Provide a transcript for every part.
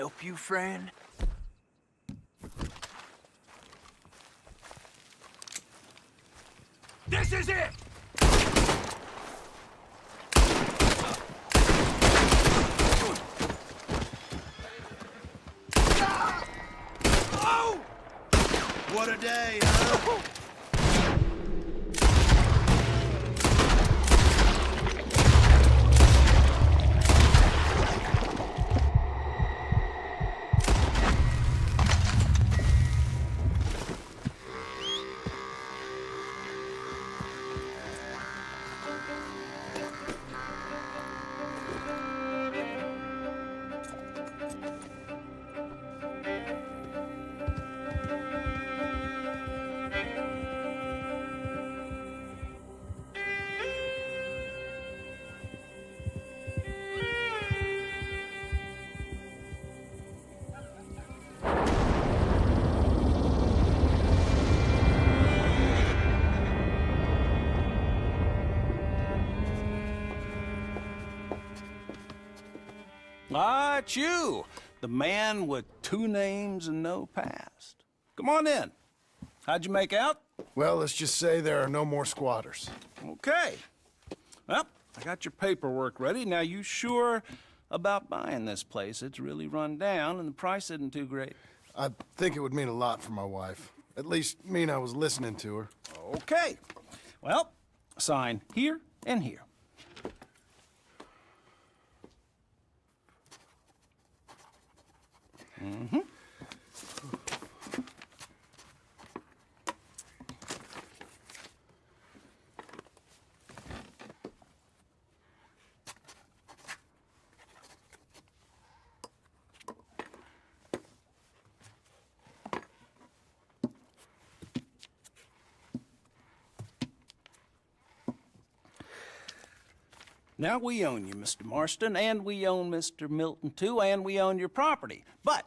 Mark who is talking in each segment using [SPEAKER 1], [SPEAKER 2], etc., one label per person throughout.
[SPEAKER 1] help you, friend? This is it! Oh!
[SPEAKER 2] What a day, huh?
[SPEAKER 3] Ah, it's you, the man with 2 names and no past. Come on in. How'd you make out?
[SPEAKER 4] Well, let's just say there are no more squatters.
[SPEAKER 3] Okay. Well, I got your paperwork ready. Now, you sure about buying this place? It's really run down, and the price isn't too great.
[SPEAKER 4] I think it would mean a lot for my wife. At least mean I was listening to her.
[SPEAKER 3] Okay. Well, sign here and here. Mm-hmm. Now we own you, Mr. Marston, and we own Mr. Milton, too, and we own your property. But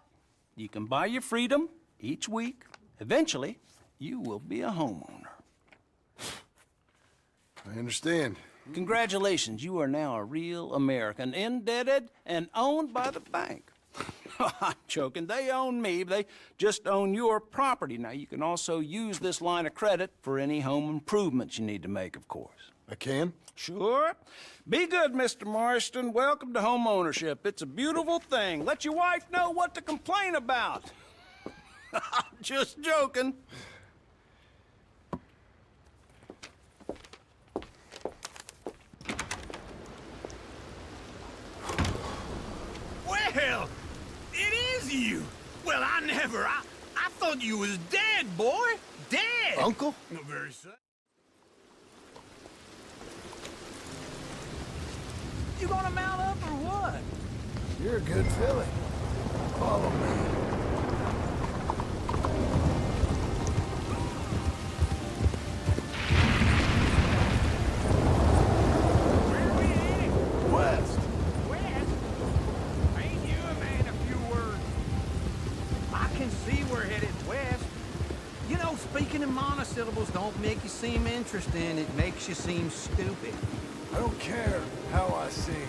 [SPEAKER 3] you can buy your freedom each week. Eventually, you will be a homeowner.
[SPEAKER 4] I understand.
[SPEAKER 3] Congratulations, you are now a real American, indebted and owned by the bank. I'm joking, they own me, they just own your property. Now, you can also use this line of credit for any home improvements you need to make, of course.
[SPEAKER 4] I can?
[SPEAKER 3] Sure. Be good, Mr. Marston. Welcome to home ownership. It's a beautiful thing. Let your wife know what to complain about. Just joking.
[SPEAKER 1] Well, it is you. Well, I thought you was dead, boy. Dead.
[SPEAKER 4] Uncle?
[SPEAKER 1] No, very sad. You gonna mount up or what?
[SPEAKER 4] You're a good filly. Follow me.
[SPEAKER 1] Where are we heading?
[SPEAKER 4] West.
[SPEAKER 1] West? Ain't you a man of few words? I can see we're headed west. You know, speaking in monosyllables don't make you seem interesting. It makes you seem stupid.
[SPEAKER 4] I don't care how I sing.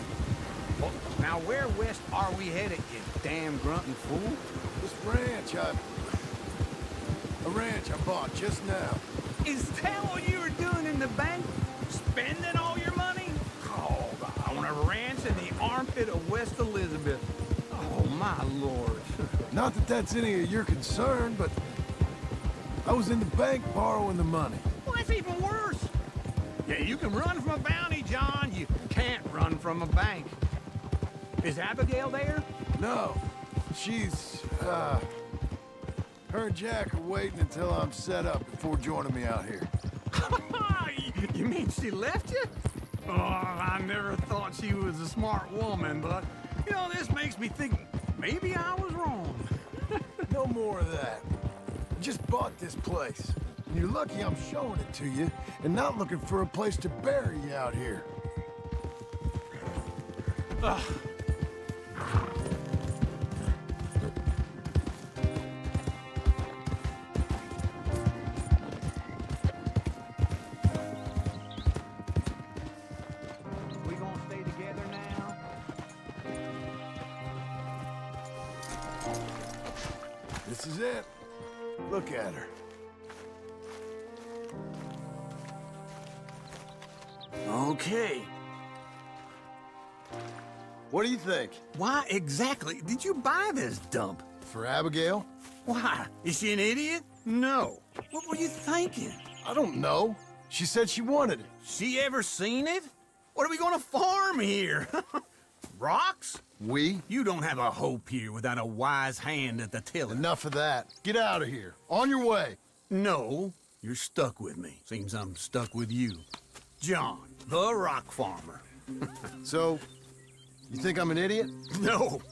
[SPEAKER 1] Well, now where west are we headed, you damn grunting fool?
[SPEAKER 4] This ranch I bought just now.
[SPEAKER 1] Is that what you were doing in the bank? Spending all your money? Oh, on a ranch in the armpit of West Elizabeth. Oh, my lord.
[SPEAKER 4] Not that that's any of your concern, but I was in the bank borrowing the money.
[SPEAKER 1] Well, that's even worse. Yeah, you can run from a bounty, John. You can't run from a bank. Is Abigail there?
[SPEAKER 4] No, she's, her and Jack are waiting until I'm set up before joining me out here.
[SPEAKER 1] You mean she left you? Oh, I never thought she was a smart woman, but, you know, this makes me think maybe I was wrong.
[SPEAKER 4] No more of that. I just bought this place. And you're lucky I'm showing it to you and not looking for a place to bury you out here.
[SPEAKER 1] Ugh. We gonna stay together now?
[SPEAKER 4] This is it. Look at her.
[SPEAKER 1] Okay.
[SPEAKER 4] What do you think?
[SPEAKER 1] Why exactly did you buy this dump?
[SPEAKER 4] For Abigail?
[SPEAKER 1] Why? Is she an idiot? No. What were you thinking?
[SPEAKER 4] I don't know. She said she wanted it.
[SPEAKER 1] She ever seen it? What are we gonna farm here? Rocks?
[SPEAKER 4] We?
[SPEAKER 1] You don't have a hope here without a wise hand at the tiller.
[SPEAKER 4] Enough of that. Get out of here. On your way.
[SPEAKER 1] No, you're stuck with me. Seems I'm stuck with you. John, the rock farmer.
[SPEAKER 4] So, you think I'm an idiot?
[SPEAKER 1] No,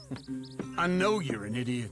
[SPEAKER 1] I know you're an idiot.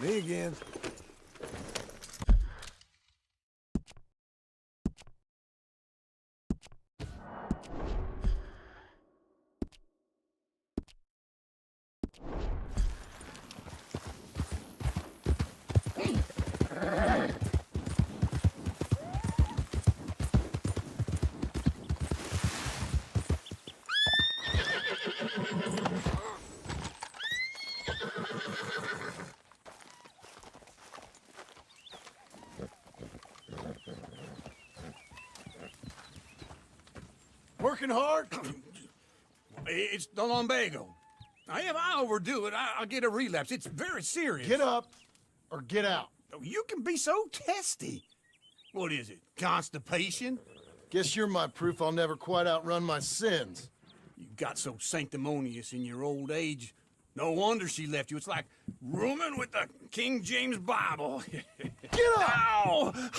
[SPEAKER 4] Me again. Working hard?
[SPEAKER 1] It's the lumbago. If I overdo it, I'll get a relapse. It's very serious.
[SPEAKER 4] Get up or get out.
[SPEAKER 1] You can be so testy. What is it, constipation?
[SPEAKER 4] Guess you're my proof I'll never quite outrun my sins.
[SPEAKER 1] You got so sanctimonious in your old age. No wonder she left you. It's like rooming with the King James Bible.
[SPEAKER 4] Get up!
[SPEAKER 1] Ow!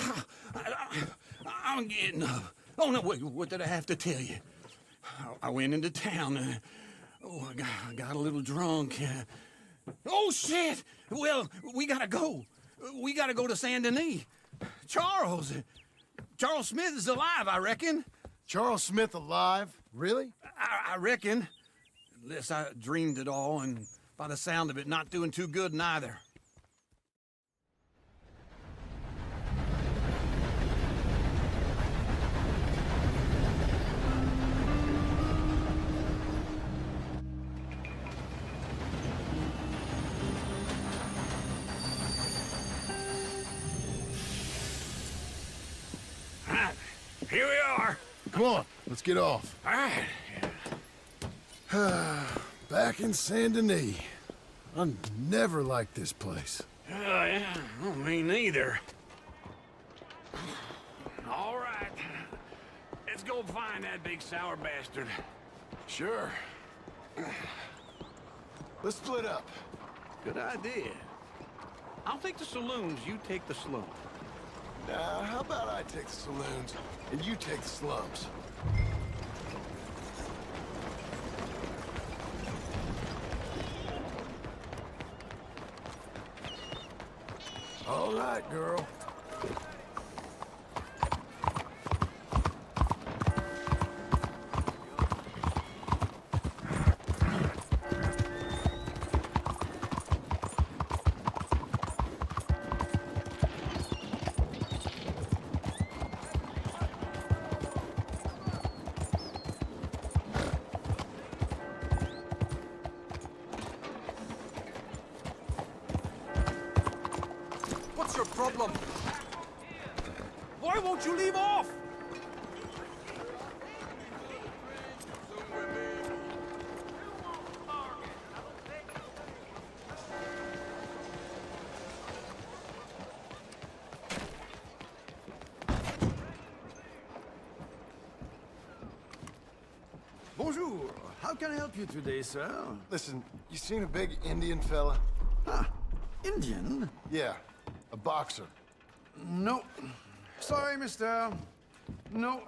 [SPEAKER 1] I'm getting up. Oh, no, wait, what did I have to tell you? I went into town. I got a little drunk. Oh, shit! Well, we gotta go. We gotta go to Saint Denis. Charles Smith is alive, I reckon.
[SPEAKER 4] Charles Smith alive? Really?
[SPEAKER 1] I reckon. Unless I dreamed it all, and by the sound of it, not doing too good neither. Here we are.
[SPEAKER 4] Come on, let's get off.
[SPEAKER 1] All right.
[SPEAKER 4] Back in Saint Denis. I never liked this place.
[SPEAKER 1] Yeah, well, me neither. All right. Let's go find that big sour bastard.
[SPEAKER 4] Sure. Let's split up.
[SPEAKER 1] Good idea. I'll take the saloons, you take the slums.
[SPEAKER 4] Now, how about I take the saloons and you take the slums? All right, girl.
[SPEAKER 1] What's
[SPEAKER 5] What's your problem? Why won't you leave off?
[SPEAKER 2] Bonjour. How can I help you today, sir?
[SPEAKER 4] Listen, you seen a big Indian fella?
[SPEAKER 2] Ah, Indian?
[SPEAKER 4] Yeah, a boxer.
[SPEAKER 2] No. Sorry, mister. No.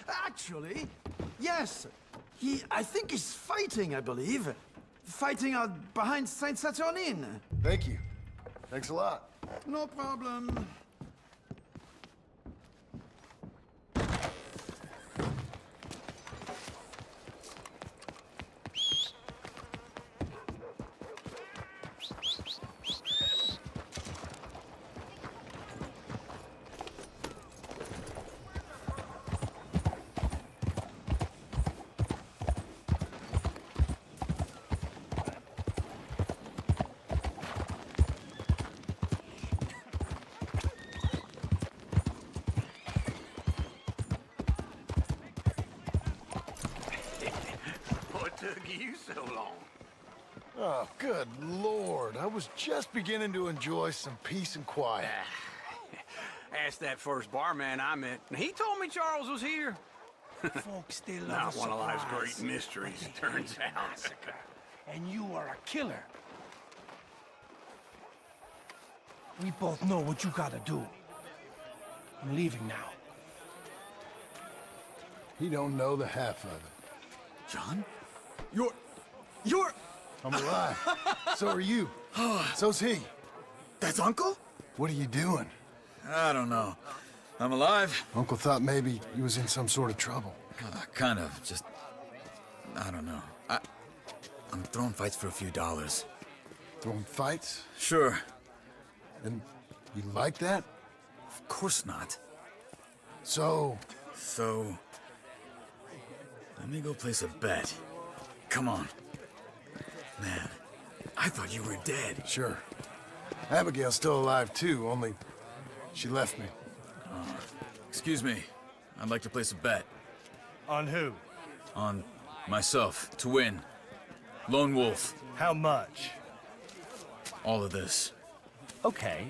[SPEAKER 2] Actually, yes. I think he's fighting, I believe. Fighting out behind Saint Saturnin.
[SPEAKER 4] Thank you. Thanks a lot.
[SPEAKER 2] No problem.
[SPEAKER 1] What took you so long?
[SPEAKER 4] Oh, good Lord. I was just beginning to enjoy some peace and quiet.
[SPEAKER 1] Asked that first barman I met, and he told me Charles was here.
[SPEAKER 5] Folks, they love
[SPEAKER 1] Not
[SPEAKER 5] a
[SPEAKER 1] one of life's
[SPEAKER 5] surprise.
[SPEAKER 1] great mysteries,
[SPEAKER 5] But they
[SPEAKER 1] turns
[SPEAKER 5] hate a
[SPEAKER 1] out.
[SPEAKER 5] massacre. And you are a killer. We both know what you gotta do. I'm leaving now.
[SPEAKER 4] He don't know the half of it.
[SPEAKER 2] John? You're...
[SPEAKER 4] I'm alive. So are you. So's he.
[SPEAKER 2] That's Uncle?
[SPEAKER 4] What are you doing?
[SPEAKER 2] I don't know. I'm alive.
[SPEAKER 4] Uncle thought maybe he was in some sort of trouble.
[SPEAKER 2] Kind of. Just... I don't know. I'm throwing fights for a few dollars.
[SPEAKER 4] Throwing fights?
[SPEAKER 2] Sure.
[SPEAKER 4] And you like that?
[SPEAKER 2] Of course not.
[SPEAKER 4] So,
[SPEAKER 2] So... Let me go place a bet. Come on. Man, I thought you were dead.
[SPEAKER 4] sure. Abigail's still alive too, only she left me.
[SPEAKER 2] Excuse me. I'd like to place a bet.
[SPEAKER 6] On who?
[SPEAKER 2] On myself, to win. Lone Wolf.
[SPEAKER 6] How much?
[SPEAKER 2] All of this.
[SPEAKER 6] Okay.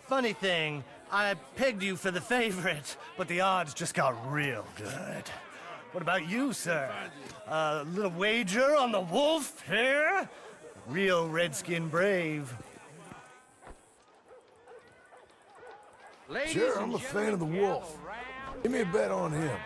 [SPEAKER 6] Funny thing, I pegged you for the favorite, but the odds just got real good. What about you, sir? A little wager on the wolf here? Real redskin brave.
[SPEAKER 1] Ladies
[SPEAKER 4] Sure,
[SPEAKER 1] and
[SPEAKER 4] I'm a fan of the
[SPEAKER 1] gentlemen,
[SPEAKER 4] wolf.
[SPEAKER 1] gather round,
[SPEAKER 4] Give me a bet on him.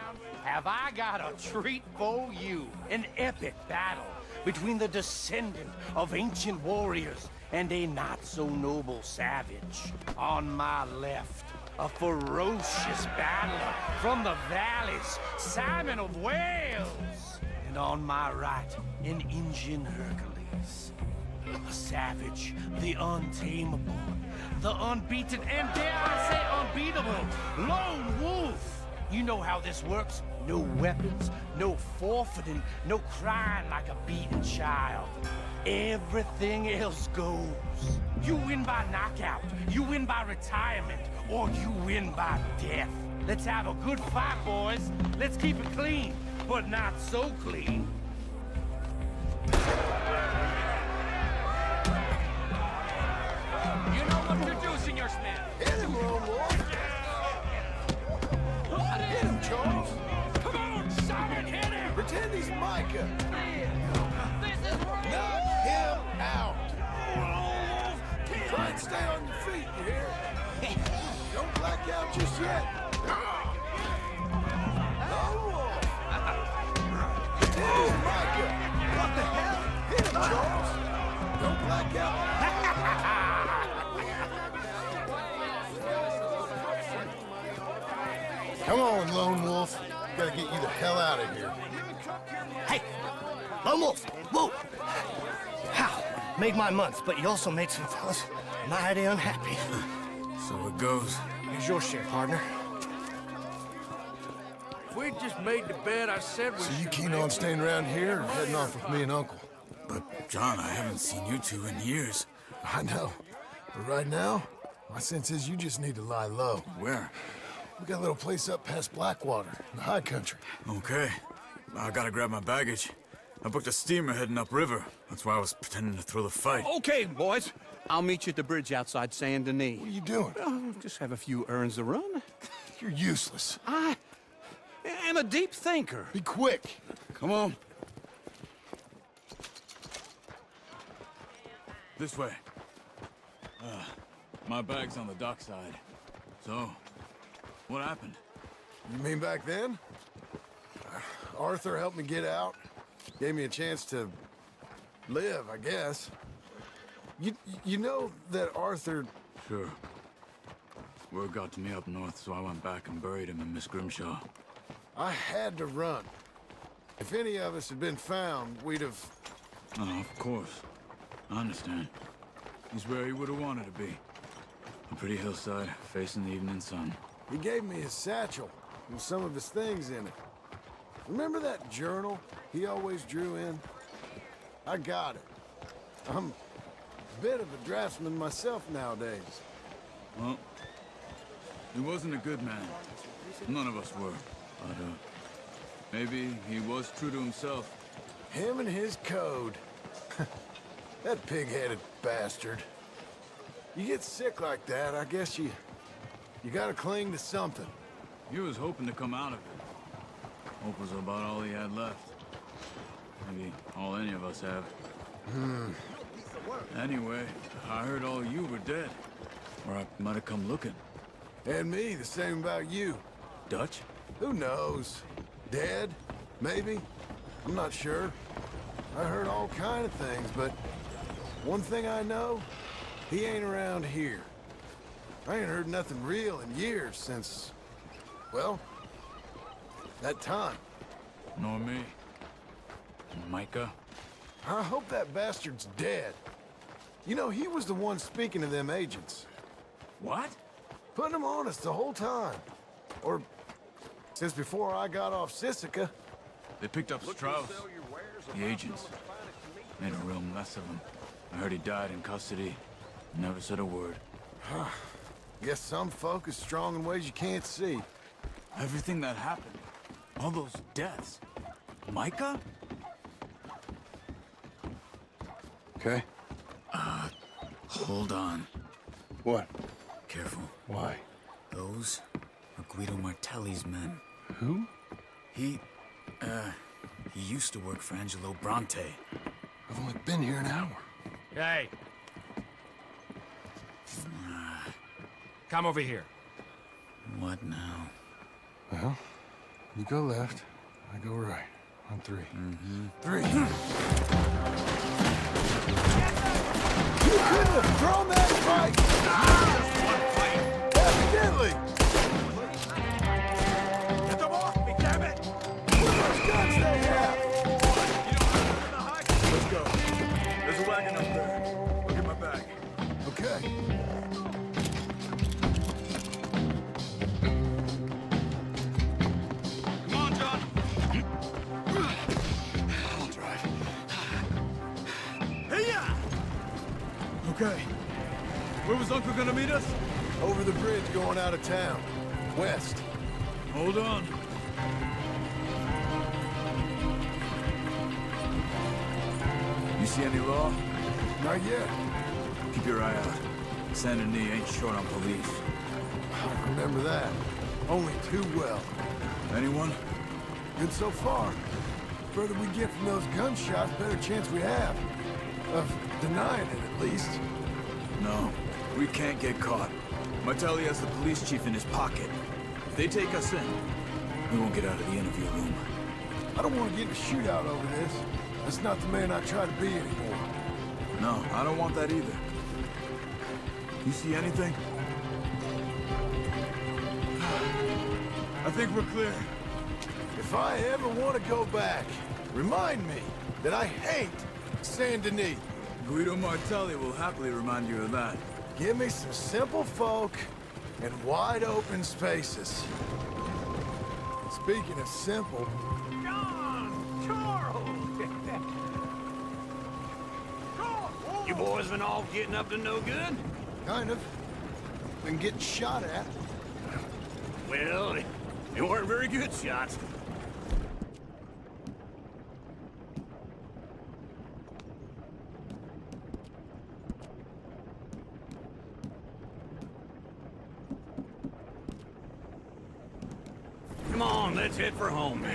[SPEAKER 5] Have I got a treat for you? An epic battle between the descendant of ancient warriors and a not-so-noble savage. On my left, a ferocious battler from the valleys, Simon of Wales. And on my right, an Indian Hercules. A savage, the untamable, the unbeaten, and dare I say unbeatable, Lone Wolf. You know how this works. No weapons, no forfeiting, no crying like a beaten child. Everything else goes. You win by knockout, you win by retirement, or you win by death. Let's have a good fight, boys. Let's keep it clean, but not so clean. You know what to do, Senor Smith.
[SPEAKER 4] Hit him, Lone Wolf. Hit him, Charles.
[SPEAKER 5] Come on, Simon, hit him!
[SPEAKER 4] Pretend he's Micah.
[SPEAKER 5] This is right.
[SPEAKER 4] Knock him out. Try and stay on your feet, you hear? Don't black out just yet. Lone Wolf. Pretend he's Micah. What the hell? Hit him, Charles. Don't black out. Come on, Lone Wolf. Gotta get you the hell out of here.
[SPEAKER 6] Hey! Lone Wolf! Whoa! How? Made my month, but you also made some fellas mighty unhappy.
[SPEAKER 2] So it goes.
[SPEAKER 6] Here's your share, partner.
[SPEAKER 5] If we'd just made the bet I said we
[SPEAKER 4] So you
[SPEAKER 5] should
[SPEAKER 4] keen
[SPEAKER 5] make,
[SPEAKER 4] on staying around here or heading off with me and Uncle?
[SPEAKER 2] But, John, I haven't seen you two in years.
[SPEAKER 4] I know. But right now, My sense is you just need to lie low.
[SPEAKER 2] Where?
[SPEAKER 4] We got a little place up past Blackwater, in the high country.
[SPEAKER 2] Okay. I gotta grab my baggage. I booked a steamer heading upriver. That's why I was pretending to throw the fight.
[SPEAKER 1] Okay, boys. I'll meet you at the bridge outside Saint Denis.
[SPEAKER 4] What are you doing?
[SPEAKER 1] Oh, just have a few errands to run.
[SPEAKER 4] You're useless.
[SPEAKER 1] I am a deep thinker.
[SPEAKER 4] Be quick.
[SPEAKER 2] Come on. This way. My bag's on the dockside. So, what happened?
[SPEAKER 4] You mean back then? Arthur helped me get out. Gave me a chance to live, I guess. You know that Arthur...
[SPEAKER 2] Sure. Word got to me up north, so I went back and buried him in Miss Grimshaw.
[SPEAKER 4] I had to run. If any of us had been found, we'd have...
[SPEAKER 2] Oh, of course. I understand. He's where he would have wanted to be. A pretty hillside, facing the evening sun.
[SPEAKER 4] He gave me his satchel and some of his things in it. Remember that journal he always drew in? I got it. I'm a bit of a draftsman myself nowadays.
[SPEAKER 2] Well, he wasn't a good man. None of us were. But, maybe he was true to himself.
[SPEAKER 4] Him and his code. That pig-headed bastard. You get sick like that, I guess you gotta cling to something.
[SPEAKER 2] He was hoping to come out of it. Hope was about all he had left. Maybe all any of us have. Anyway, I heard all you were dead. Or I might have come looking.
[SPEAKER 4] And me, the same about you.
[SPEAKER 2] Dutch?
[SPEAKER 4] Who knows? Dead? Maybe? I'm not sure. I heard all kind of things, but one thing I know, he ain't around here. I ain't heard nothing real in years since, well, that time.
[SPEAKER 2] Nor me. Micah?
[SPEAKER 4] I hope that bastard's dead. You know, he was the one speaking to them agents.
[SPEAKER 2] What?
[SPEAKER 4] Putting them on us the whole time. Or since before I got off Sisika.
[SPEAKER 2] They picked up Strauss. The agents. Made a real mess of him. I heard he died in custody. Never said a word.
[SPEAKER 4] Guess some folk is strong in ways you can't see.
[SPEAKER 2] Everything that happened. All those deaths. Micah?
[SPEAKER 4] Okay.
[SPEAKER 2] Hold on.
[SPEAKER 4] What?
[SPEAKER 2] Careful.
[SPEAKER 4] Why?
[SPEAKER 2] Those are Guido Martelli's men.
[SPEAKER 4] Who?
[SPEAKER 2] He used to work for Angelo Bronte.
[SPEAKER 4] I've only been here an hour.
[SPEAKER 7] Hey! Come over here.
[SPEAKER 2] What now?
[SPEAKER 4] Well, you go left, I go right. On three. Three. You couldn't have thrown that fight! Evidently!
[SPEAKER 1] Get them off me, damn it!
[SPEAKER 4] What guns they have?
[SPEAKER 2] Let's go. There's a wagon up there. Look at my bag.
[SPEAKER 4] Okay.
[SPEAKER 2] Come on, John. I'll drive. Hey-ya! Okay. Where was Uncle gonna meet us?
[SPEAKER 4] Over the bridge going out of town. West.
[SPEAKER 2] Hold on. You see any law?
[SPEAKER 4] Not yet.
[SPEAKER 2] Keep your eye out. Saint Denis ain't short on police.
[SPEAKER 4] I remember that. Only too well.
[SPEAKER 2] Anyone?
[SPEAKER 4] Good so far. Further we get from those gunshots, better chance we have. Of denying it, at least.
[SPEAKER 2] No, we can't get caught. Martelli has the police chief in his pocket. If they take us in, we won't get out of the interview room.
[SPEAKER 4] I don't want to get in a shootout over this. That's not the man I try to be anymore.
[SPEAKER 2] No, I don't want that either. You see anything? I think we're clear.
[SPEAKER 4] If I ever want to go back, remind me that I hate Saint Denis.
[SPEAKER 2] Guido Martelli will happily remind you of that.
[SPEAKER 4] Give me some simple folk and wide open spaces. Speaking of simple,
[SPEAKER 1] John! Charles! You boys been all getting up to no good?
[SPEAKER 4] kind of. than getting shot at.
[SPEAKER 8] Well, they weren't very good shots. Come on, let's head for home.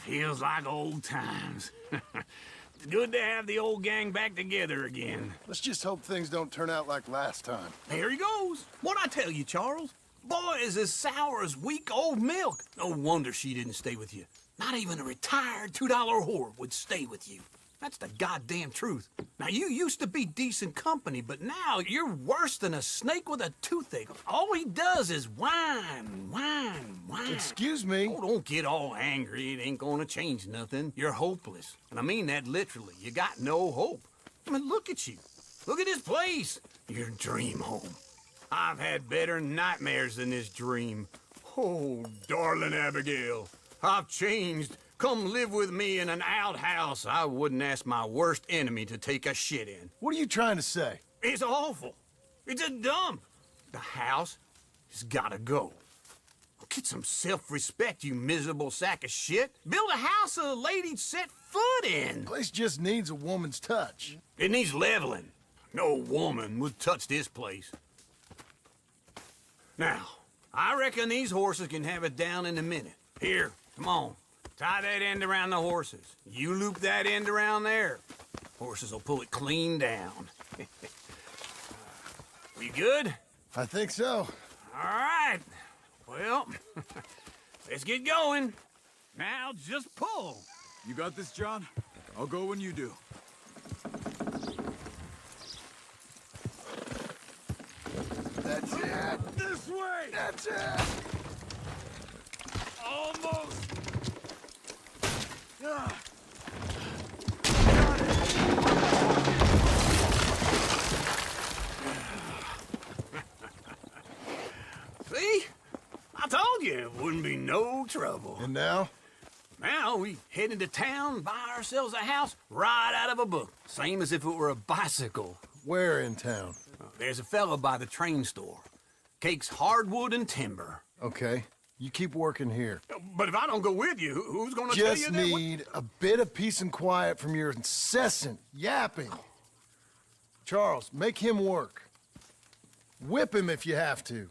[SPEAKER 8] Feels like old times. It's good to have the old gang back together again.
[SPEAKER 4] Let's just hope things don't turn out like last time.
[SPEAKER 1] There he goes. What'd I tell you, Charles? Boy is as sour as weak old milk. No wonder she didn't stay with you. Not even a retired $2 whore would stay with you. That's the goddamn truth. Now, you used to be decent company, but now you're worse than a snake with a toothache. All he does is whine, whine, whine.
[SPEAKER 4] Excuse me?
[SPEAKER 1] Oh, don't get all angry. It ain't gonna change nothing. You're hopeless. And I mean that literally. You got no hope. I mean, look at you. Look at this place. Your dream home. I've had better nightmares than this dream. Oh, darling Abigail, I've changed. Come live with me in an outhouse I wouldn't ask my worst enemy to take a shit in.
[SPEAKER 4] What are you trying to say?
[SPEAKER 1] It's awful. It's a dump. The house has gotta go. Get some self-respect, you miserable sack of shit. Build a house a lady'd set foot in.
[SPEAKER 4] Place just needs a woman's touch.
[SPEAKER 1] It needs leveling. No woman would touch this place. Now, I reckon these horses can have it down in a minute. Here, come on. Tie that end around the horses. You loop that end around there. Horses will pull it clean down. We good?
[SPEAKER 4] I think so.
[SPEAKER 1] All right. Well, let's get going. Now just pull.
[SPEAKER 2] You got this, John? I'll go when you do.
[SPEAKER 4] That's it.
[SPEAKER 2] This way!
[SPEAKER 4] That's it.
[SPEAKER 2] Almost!
[SPEAKER 1] See? I told you it wouldn't be no trouble.
[SPEAKER 4] And now?
[SPEAKER 1] Now we head into town, buy ourselves a house right out of a book. Same as if it were a bicycle.
[SPEAKER 4] Where in town?
[SPEAKER 1] There's a fella by the train store. Cakes hardwood and timber.
[SPEAKER 4] Okay. You keep working here.
[SPEAKER 1] But if I don't go with you, who's gonna tell you
[SPEAKER 4] Just
[SPEAKER 1] that?
[SPEAKER 4] need a bit of peace and quiet from your incessant yapping. Charles, make him work. Whip him if you have to.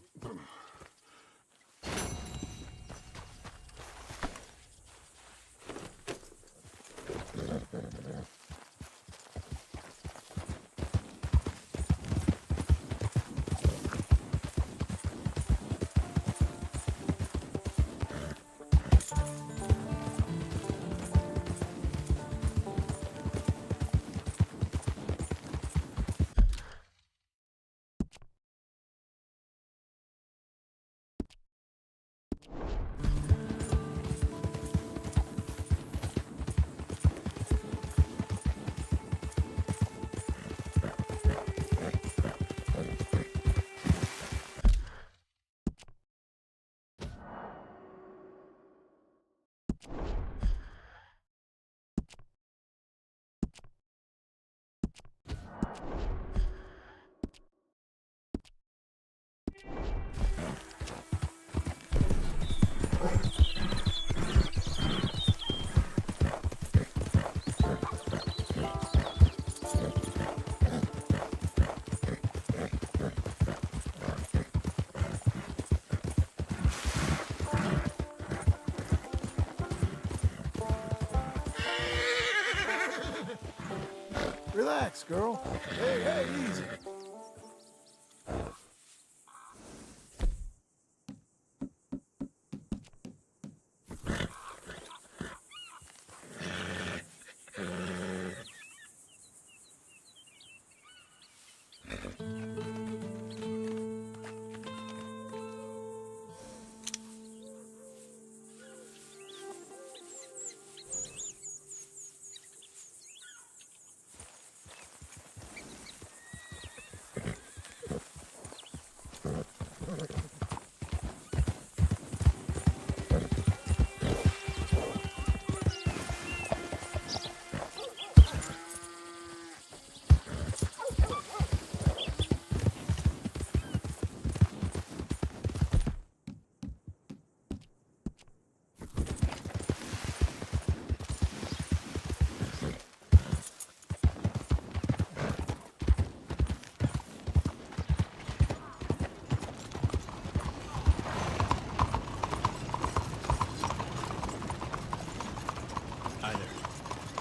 [SPEAKER 4] Relax, girl. Hey, easy.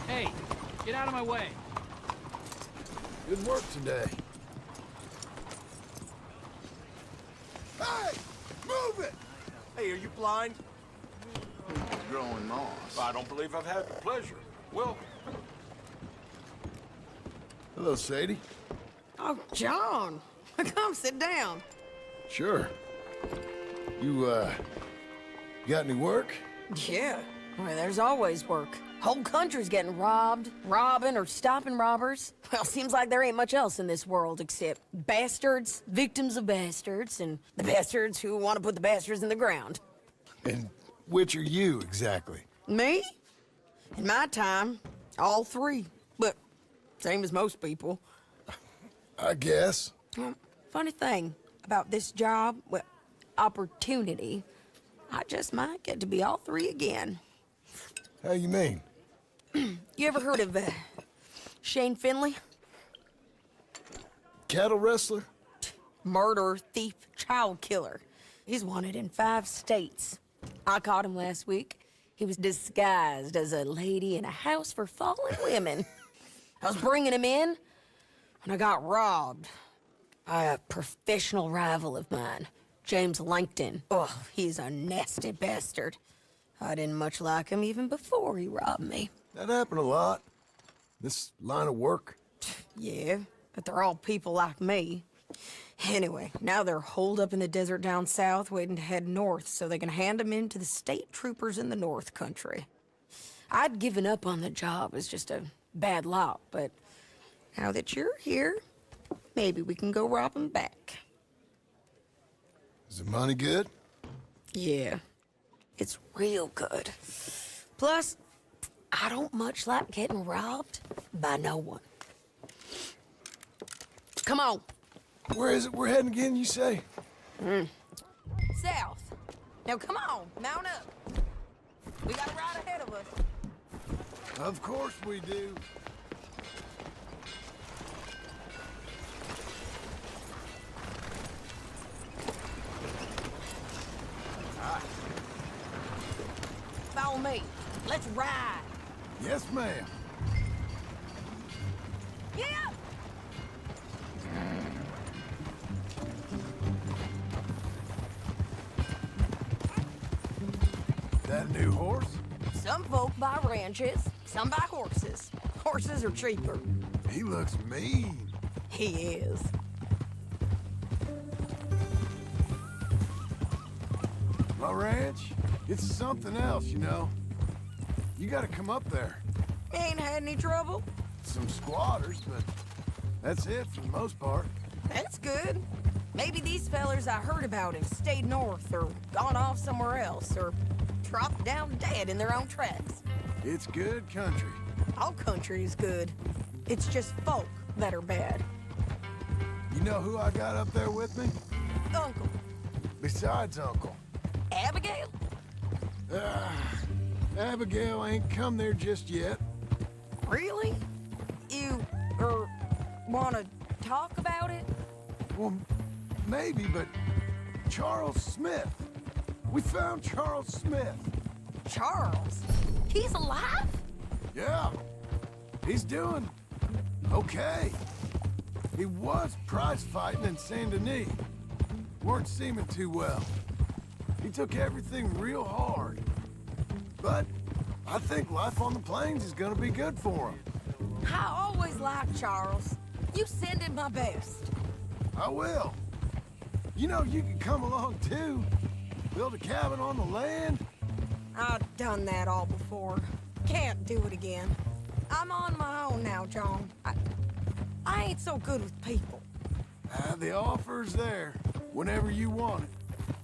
[SPEAKER 7] Hey, get out of my way.
[SPEAKER 4] Good work today. Hey! Move it!
[SPEAKER 5] Hey, are you blind?
[SPEAKER 4] Growing moss.
[SPEAKER 5] I don't believe I've had the pleasure. Welcome.
[SPEAKER 4] Hello, Sadie.
[SPEAKER 9] Oh, John. Come sit down.
[SPEAKER 4] Sure. You got any work?
[SPEAKER 9] Yeah. Well, there's always work. Whole country's getting robbed, robbing, or stopping robbers. Well, seems like there ain't much else in this world except bastards, victims of bastards, and the bastards who want to put the bastards in the ground.
[SPEAKER 4] And which are you, exactly?
[SPEAKER 9] Me? In my time, all three. But same as most people.
[SPEAKER 4] I guess.
[SPEAKER 9] Well, funny thing about this job, well, opportunity, I just might get to be all three again.
[SPEAKER 4] How you mean?
[SPEAKER 9] You ever heard of Shane Finley?
[SPEAKER 4] Cattle wrestler?
[SPEAKER 9] Murderer, thief, child killer. He's wanted in 5 states. I caught him last week. He was disguised as a lady in a house for fallen women. I was bringing him in when I got robbed by a professional rival of mine, James Langton. Oh, he's a nasty bastard. I didn't much like him even before he robbed me.
[SPEAKER 4] That happened a lot. This line of work.
[SPEAKER 9] Yeah, but they're all people like me. Anyway, now they're holed up in the desert down south, waiting to head north so they can hand them in to the state troopers in the north country. I'd given up on the job as just a bad lot, but now that you're here, maybe we can go rob them back.
[SPEAKER 4] Is the money good?
[SPEAKER 9] Yeah, it's real good. Plus, I don't much like getting robbed by no one. Come on.
[SPEAKER 4] Where is it we're heading again, you say?
[SPEAKER 9] South. Now come on, mount up. We got a ride ahead of us.
[SPEAKER 4] Of course we do.
[SPEAKER 9] Follow me. Let's ride.
[SPEAKER 4] Yes, ma'am.
[SPEAKER 9] Yeah.
[SPEAKER 4] That a new horse?
[SPEAKER 9] Some folk buy ranches, some buy horses. Horses are cheaper.
[SPEAKER 4] He looks mean.
[SPEAKER 9] He is.
[SPEAKER 4] My ranch, it's something else, you know. You gotta come up there.
[SPEAKER 9] Ain't had any trouble?
[SPEAKER 4] Some squatters, but that's it for the most part.
[SPEAKER 9] That's good. Maybe these fellers I heard about have stayed north or gone off somewhere else or dropped down dead in their own tracks.
[SPEAKER 4] It's good country.
[SPEAKER 9] All country is good. It's just folk that are bad.
[SPEAKER 4] You know who I got up there with me?
[SPEAKER 9] Uncle.
[SPEAKER 4] Besides Uncle.
[SPEAKER 9] Abigail?
[SPEAKER 4] Abigail ain't come there just yet.
[SPEAKER 9] Really? You, wanna talk about it?
[SPEAKER 4] Well, maybe, but Charles Smith. We found Charles Smith.
[SPEAKER 9] Charles? He's alive?
[SPEAKER 4] Yeah. He's doing Okay. He was prize fighting in Saint Denis. Weren't seeming too well. He took everything real hard. But I think life on the plains is gonna be good for him.
[SPEAKER 9] I always liked Charles. You send him my best.
[SPEAKER 4] I will. You know, you can come along too. Build a cabin on the land.
[SPEAKER 9] I've done that all before. Can't do it again. I'm on my own now, John. I ain't so good with people.
[SPEAKER 4] The offer's there, whenever you want it.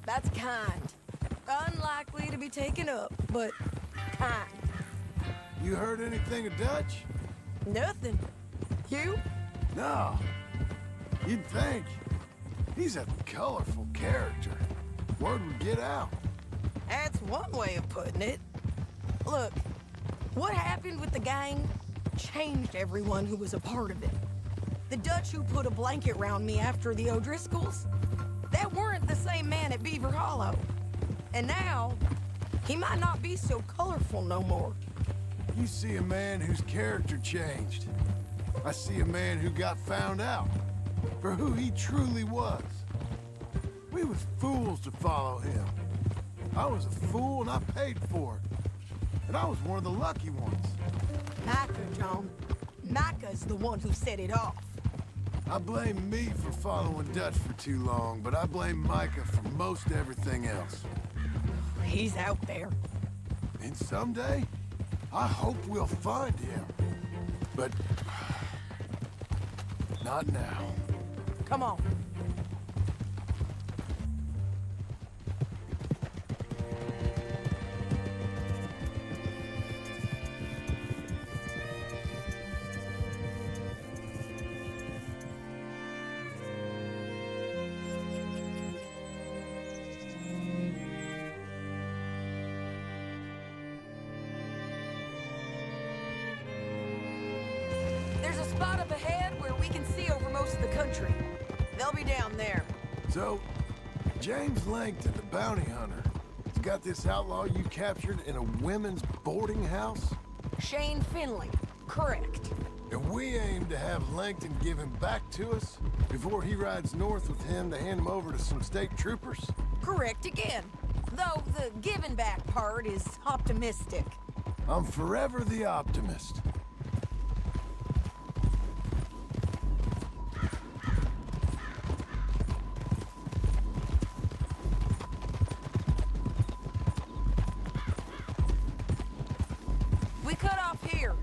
[SPEAKER 9] That's kind. Unlikely to be taken up, but kind.
[SPEAKER 4] You heard anything of Dutch?
[SPEAKER 9] Nothing. You?
[SPEAKER 4] No. You'd think. He's a colorful character. Word would get out.
[SPEAKER 9] That's one way of putting it. Look, what happened with the gang changed everyone who was a part of it. The Dutch who put a blanket round me after the O'Driscolls, that weren't the same man at Beaver Hollow. And now, he might not be so colorful no more.
[SPEAKER 4] You see a man whose character changed. I see a man who got found out for who he truly was. We was fools to follow him. I was a fool and I paid for it. And I was one of the lucky ones.
[SPEAKER 9] Micah, John. Micah's the one who set it off.
[SPEAKER 4] I blame me for following Dutch for too long, but I blame Micah for most everything else.
[SPEAKER 9] He's out there.
[SPEAKER 4] And someday, I hope we'll find him. But not now.
[SPEAKER 9] Come on. There's a spot up ahead where we can see over most of the country. They'll be down there.
[SPEAKER 4] So, James Langton, the bounty hunter, has got this outlaw you captured in a women's boarding house?
[SPEAKER 9] Shane Finley. Correct.
[SPEAKER 4] And we aim to have Langton give him back to us before he rides north with him to hand him over to some state troopers?
[SPEAKER 9] Correct again. Though the giving back part is optimistic.
[SPEAKER 4] I'm forever the optimist.
[SPEAKER 9] We cut off here.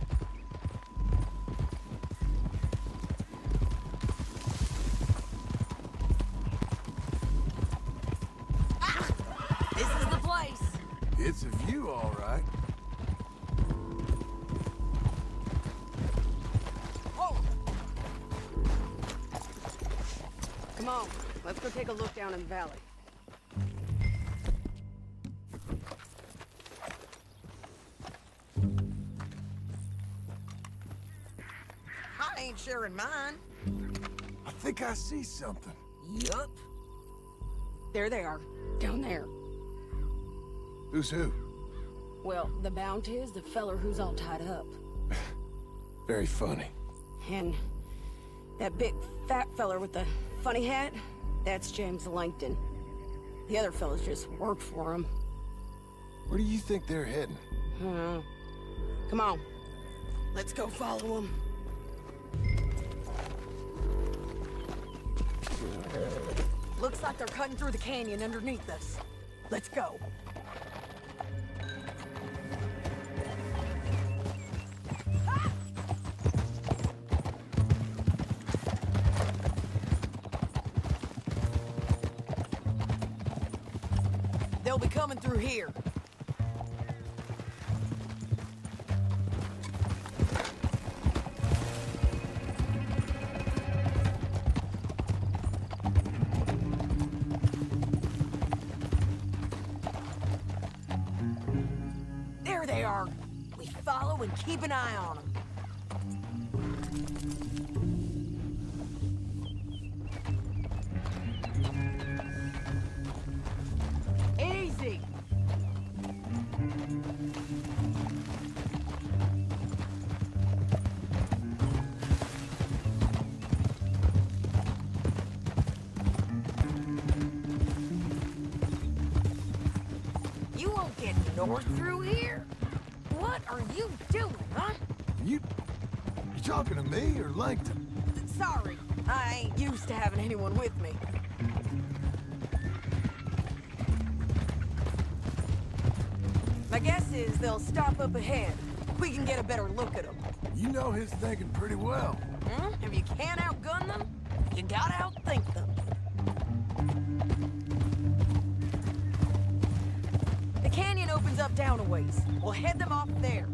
[SPEAKER 9] Ah! This is the place.
[SPEAKER 4] It's a view, all right.
[SPEAKER 9] Whoa! Come on, let's go take a look down in the valley. I ain't sharing mine.
[SPEAKER 4] I think I see something.
[SPEAKER 9] Yup. There they are, down there.
[SPEAKER 4] Who's who?
[SPEAKER 9] Well, the bounty is the feller who's all tied up.
[SPEAKER 4] Very funny.
[SPEAKER 9] And that big fat feller with the funny hat, that's James Langton. The other fellas just work for him.
[SPEAKER 4] Where do you think they're heading?
[SPEAKER 9] Come on, let's go follow them. Looks like they're cutting through the canyon underneath us. Let's go. They'll be coming through here. There they are. We follow and keep an eye on them. Easy. North through here? What are you doing, huh?
[SPEAKER 4] You talking to me or Langton?
[SPEAKER 9] Sorry, I ain't used to having anyone with me. My guess is they'll stop up ahead. We can get a better look at them.
[SPEAKER 4] You know his thinking pretty well.
[SPEAKER 9] If you can't outgun them, you gotta outthink them. The canyon opens up down a ways. We'll head them off there.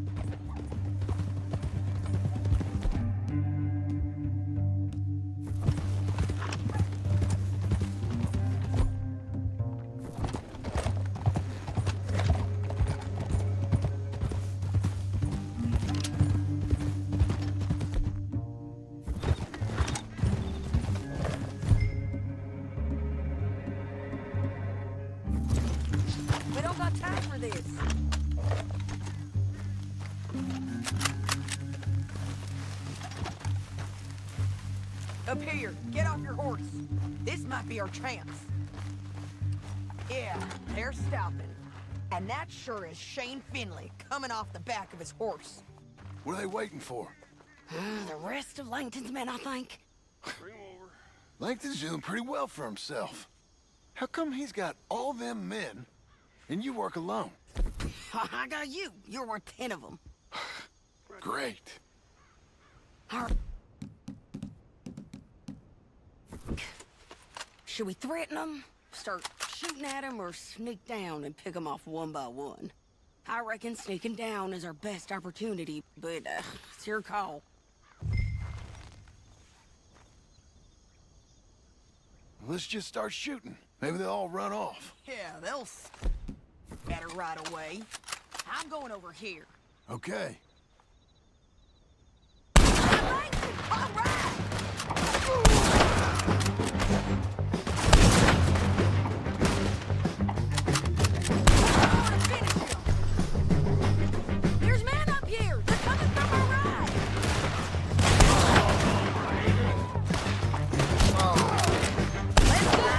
[SPEAKER 9] We don't got time for this. Up here, get off your horse. This might be our chance. Yeah, they're stopping. And that sure is Shane Finley coming off the back of his horse.
[SPEAKER 4] What are they waiting for?
[SPEAKER 9] The rest of Langton's men, I think.
[SPEAKER 4] Langton's doing pretty well for himself. How come he's got all them men and you work alone?
[SPEAKER 9] I got you. You're worth 10 of them.
[SPEAKER 4] Great.
[SPEAKER 9] All right. Should we threaten them, start shooting at them, or sneak down and pick them off one by one? I reckon sneaking down is our best opportunity, but it's your call.
[SPEAKER 4] Let's just start shooting. Maybe they'll all run off.
[SPEAKER 9] Yeah, they'll better right away. I'm going over here.
[SPEAKER 4] Okay.
[SPEAKER 9] All right! There's men up here! They're coming from our right! Let's go!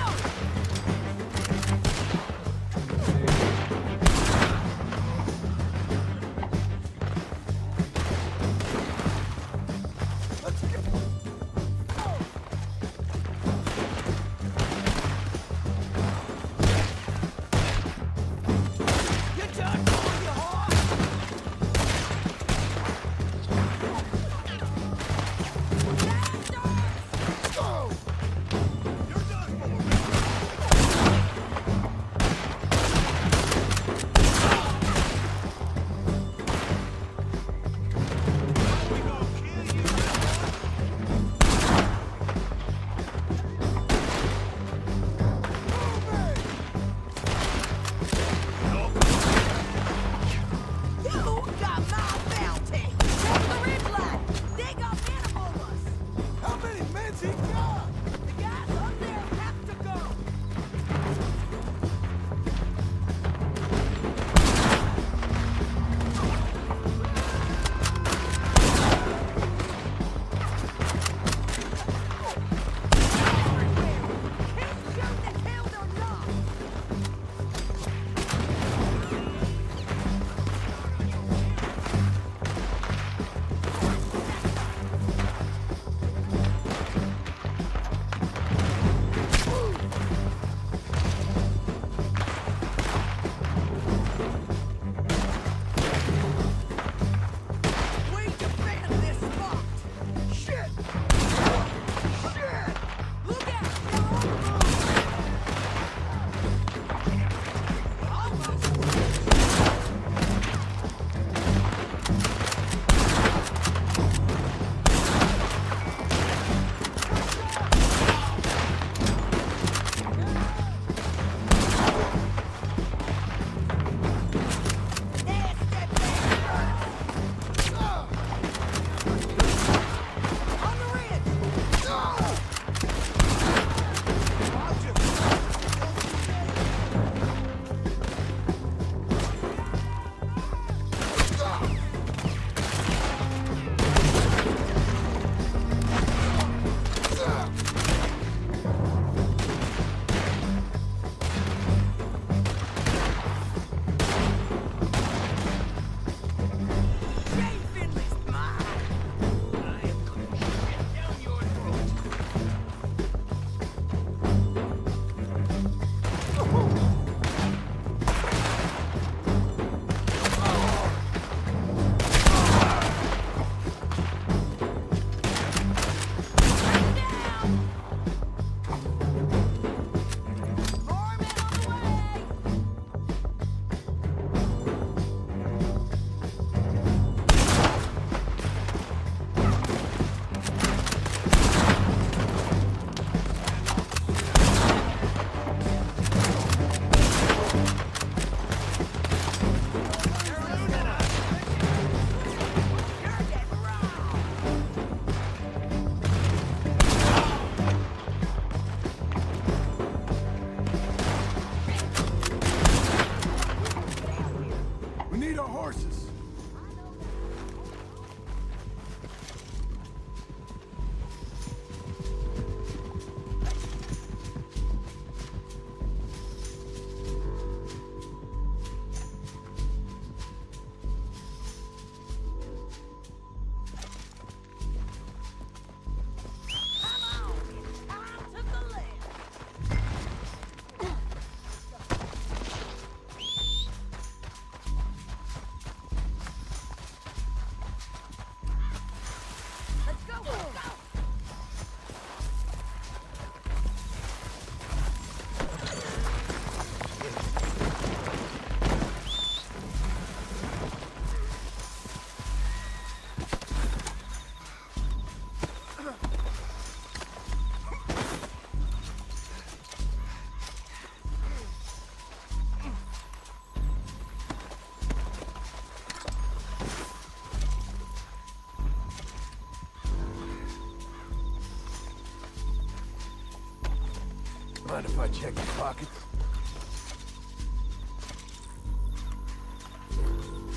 [SPEAKER 4] Mind if I check your pockets?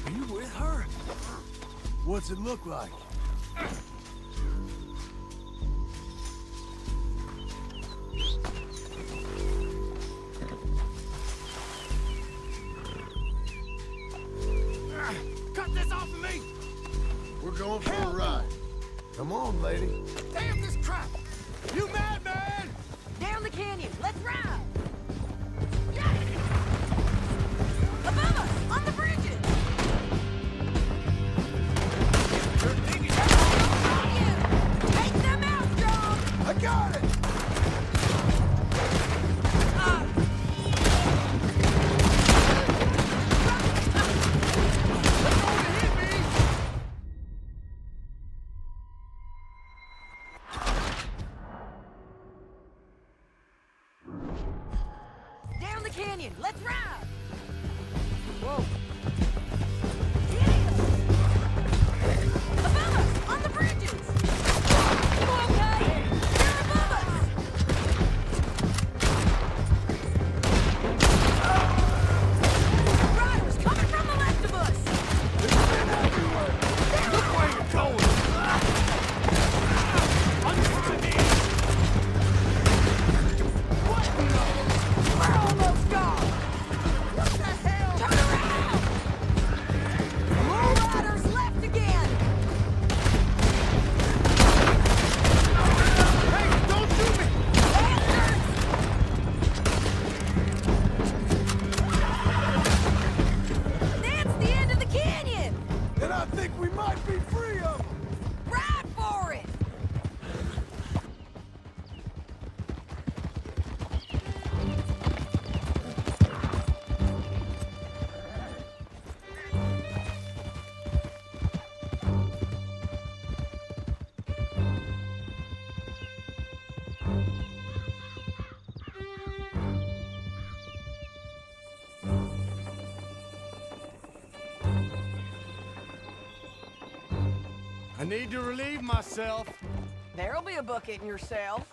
[SPEAKER 2] Are you with her?
[SPEAKER 4] What's it look like?
[SPEAKER 1] Cut this off of me!
[SPEAKER 4] We're going for a ride. Come on, lady.
[SPEAKER 1] Damn this crap! You mad, man?
[SPEAKER 9] Down the canyon. Let's ride. Yeah. Above us, on the bridges. Take them out, John.
[SPEAKER 4] I got it!
[SPEAKER 9] Down the canyon. Let's ride.
[SPEAKER 1] Whoa.
[SPEAKER 9] Above us, on the bridges. You okay? They're above us. Riders coming from the left of us.
[SPEAKER 1] Look where you're going!
[SPEAKER 9] We're almost gone. What the hell? Turn around. More riders left again.
[SPEAKER 1] Hey, don't shoot me!
[SPEAKER 9] Bastards! That's the end of the canyon.
[SPEAKER 4] And I think we might be free of them.
[SPEAKER 9] Ride for it.
[SPEAKER 1] I need to relieve myself.
[SPEAKER 9] There'll be a bucket in your cell.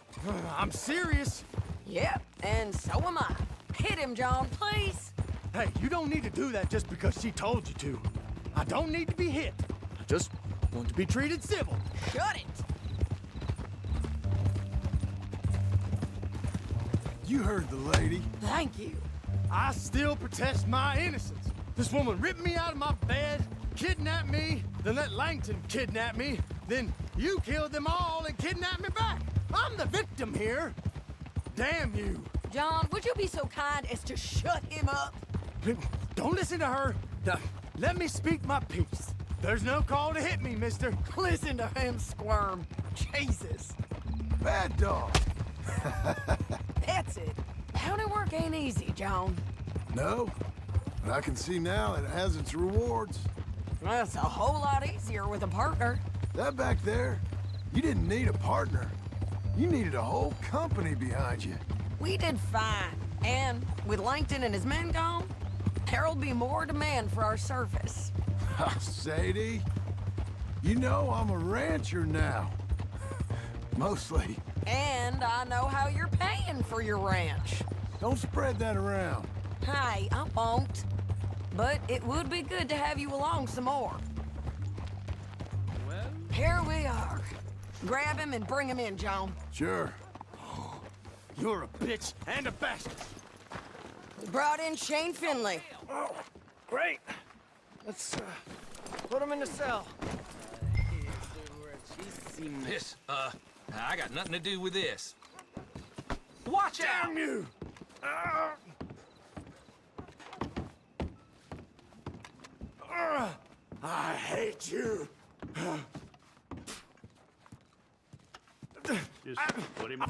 [SPEAKER 1] I'm serious.
[SPEAKER 9] Yep, and so am I. Hit him, John, please.
[SPEAKER 1] Hey, you don't need to do that just because she told you to. I don't need to be hit. I just want to be treated civil.
[SPEAKER 9] Shut it.
[SPEAKER 4] You heard the lady.
[SPEAKER 9] Thank you.
[SPEAKER 1] I still protest my innocence. This woman ripped me out of my bed, kidnapped me, then let Langton kidnap me, then you killed them all and kidnapped me back. I'm the victim here. Damn you.
[SPEAKER 9] John, would you be so kind as to shut him up?
[SPEAKER 1] Don't listen to her. Now, let me speak my piece. There's no call to hit me, mister.
[SPEAKER 9] Listen to him squirm. Jesus.
[SPEAKER 4] Bad dog.
[SPEAKER 9] That's it. County work ain't easy, John.
[SPEAKER 4] No, but I can see now it has its rewards.
[SPEAKER 9] That's a whole lot easier with a partner.
[SPEAKER 4] That back there, you didn't need a partner. You needed a whole company behind you.
[SPEAKER 9] We did fine. And with Langton and his men gone, there'll be more demand for our service.
[SPEAKER 4] Sadie, you know I'm a rancher now. Mostly.
[SPEAKER 9] And I know how you're paying for your ranch.
[SPEAKER 4] Don't spread that around.
[SPEAKER 9] Hey, I won't. But it would be good to have you along some more.
[SPEAKER 7] Well,
[SPEAKER 9] Here we are. Grab him and bring him in, John.
[SPEAKER 4] Sure.
[SPEAKER 1] You're a bitch and a bastard.
[SPEAKER 9] We brought in Shane Finley.
[SPEAKER 6] Oh, great. Let's put him in the cell.
[SPEAKER 10] This, I got nothing to do with this. Watch out!
[SPEAKER 6] Damn you! I hate you.
[SPEAKER 8] Just put him.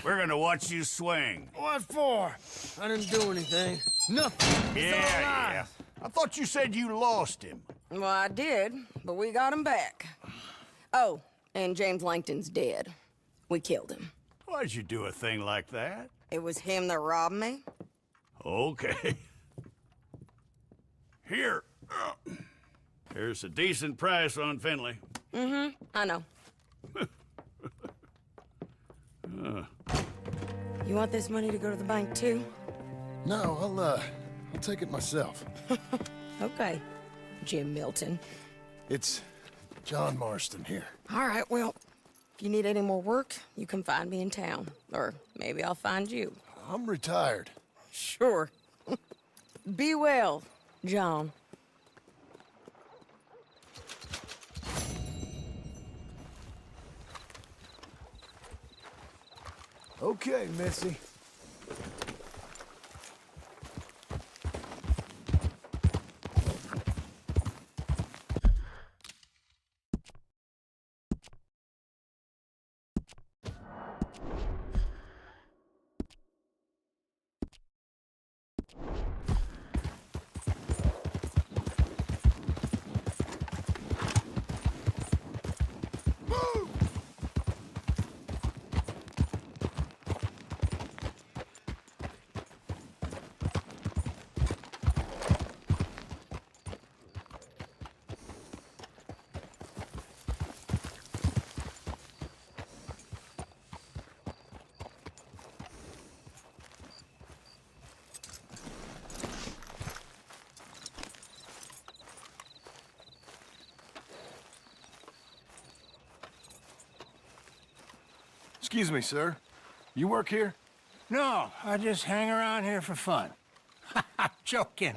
[SPEAKER 8] We're gonna watch you swing.
[SPEAKER 6] What for? I didn't do anything. Nothing. It's all lies.
[SPEAKER 8] I thought you said you lost him.
[SPEAKER 9] Well, I did, but we got him back. Oh, and James Langton's dead. We killed him.
[SPEAKER 8] Why'd you do a thing like that?
[SPEAKER 9] It was him that robbed me.
[SPEAKER 8] Okay. Here. Here's a decent price on Finley.
[SPEAKER 9] I know. You want this money to go to the bank, too?
[SPEAKER 4] No, I'll take it myself.
[SPEAKER 9] Okay, Jim Milton.
[SPEAKER 4] It's John Marston here.
[SPEAKER 9] All right, well, if you need any more work, you can find me in town. Or maybe I'll find you.
[SPEAKER 4] I'm retired.
[SPEAKER 9] Sure. Be well, John.
[SPEAKER 4] Okay, Missy. Excuse me, sir. You work here?
[SPEAKER 5] No, I just hang around here for fun. I'm joking.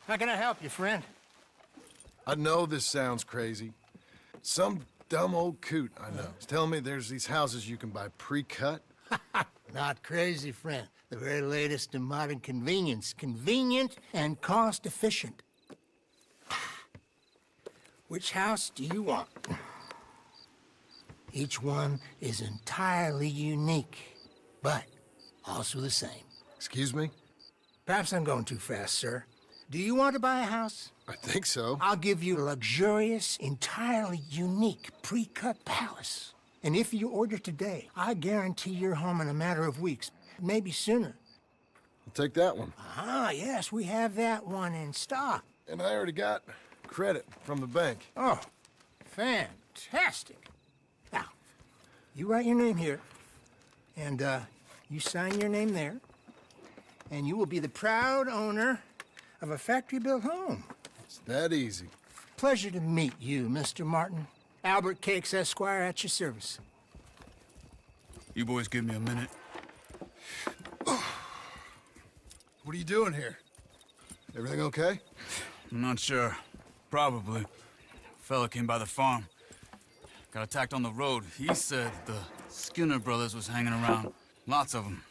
[SPEAKER 5] How can I help you, friend?
[SPEAKER 4] I know this sounds crazy. Some dumb old coot I know is telling me there's these houses you can buy pre-cut.
[SPEAKER 5] Not crazy, friend. The very latest in modern convenience. Convenient and cost-efficient. Which house do you want? Each one is entirely unique, but also the same.
[SPEAKER 4] Excuse me?
[SPEAKER 5] Perhaps I'm going too fast, sir. Do you want to buy a house?
[SPEAKER 4] I think so.
[SPEAKER 5] I'll give you a luxurious, entirely unique pre-cut palace. And if you order today, I guarantee you're home in a matter of weeks, maybe sooner.
[SPEAKER 4] I'll take that one.
[SPEAKER 5] Ah, yes, we have that one in stock.
[SPEAKER 4] And I already got credit from the bank.
[SPEAKER 5] Oh, fantastic. Now, you write your name here, and you sign your name there, and you will be the proud owner of a factory-built home.
[SPEAKER 4] It's that easy.
[SPEAKER 5] Pleasure to meet you, Mr. Martin. Albert Cakes, Esquire, at your service.
[SPEAKER 2] You boys give me a minute.
[SPEAKER 4] What are you doing here? Everything okay?
[SPEAKER 2] I'm not sure. Probably. Fella came by the farm. Got attacked on the road. He said the Skinner brothers was hanging around. Lots of them.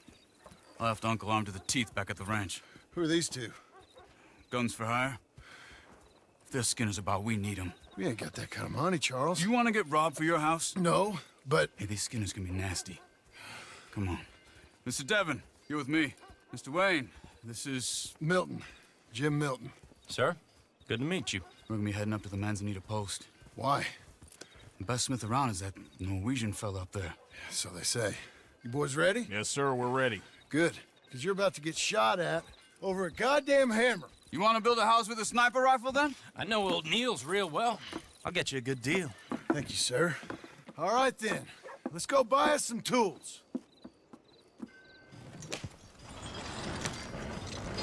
[SPEAKER 2] I left Uncle armed to the teeth back at the ranch.
[SPEAKER 4] Who are these two?
[SPEAKER 2] Guns for hire? If they're Skinner's about, we need them.
[SPEAKER 4] We ain't got that kind of money, Charles.
[SPEAKER 2] You want to get robbed for your house?
[SPEAKER 4] No, but...
[SPEAKER 2] Hey, these Skinners can be nasty. Come on. Mr. Devon, you're with me. Mr. Wayne, this is...
[SPEAKER 4] Milton. Jim Milton.
[SPEAKER 11] Sir, good to meet you.
[SPEAKER 2] We're gonna be heading up to the Manzanita post.
[SPEAKER 4] Why?
[SPEAKER 2] The best smith around is that Norwegian fella up there.
[SPEAKER 4] So they say. You boys ready?
[SPEAKER 11] Yes, sir, we're ready.
[SPEAKER 4] Good. Because you're about to get shot at over a goddamn hammer.
[SPEAKER 2] You want to build a house with a sniper rifle, then?
[SPEAKER 11] I know old Neil's real well. I'll get you a good deal.
[SPEAKER 4] Thank you, sir. All right, then. Let's go buy us some tools.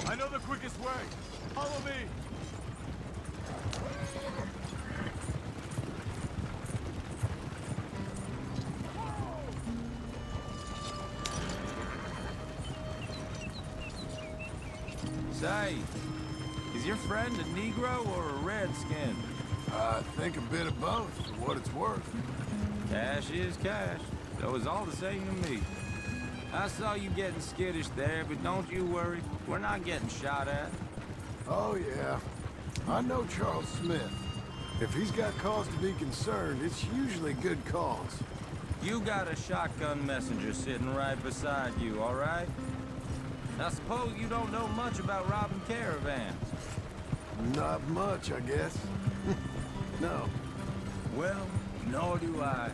[SPEAKER 4] I know the quickest way. Follow me.
[SPEAKER 12] Say, is your friend a Negro or a Redskin?
[SPEAKER 4] I think a bit of both, for what it's worth.
[SPEAKER 12] Cash is cash. So it's all the same to me. I saw you getting skittish there, but don't you worry. We're not getting shot at.
[SPEAKER 4] Oh, yeah. I know Charles Smith. If he's got cause to be concerned, it's usually good cause.
[SPEAKER 12] You got a shotgun messenger sitting right beside you, all right? I suppose you don't know much about robbing caravans.
[SPEAKER 4] Not much, I guess. No.
[SPEAKER 12] Well, nor do I.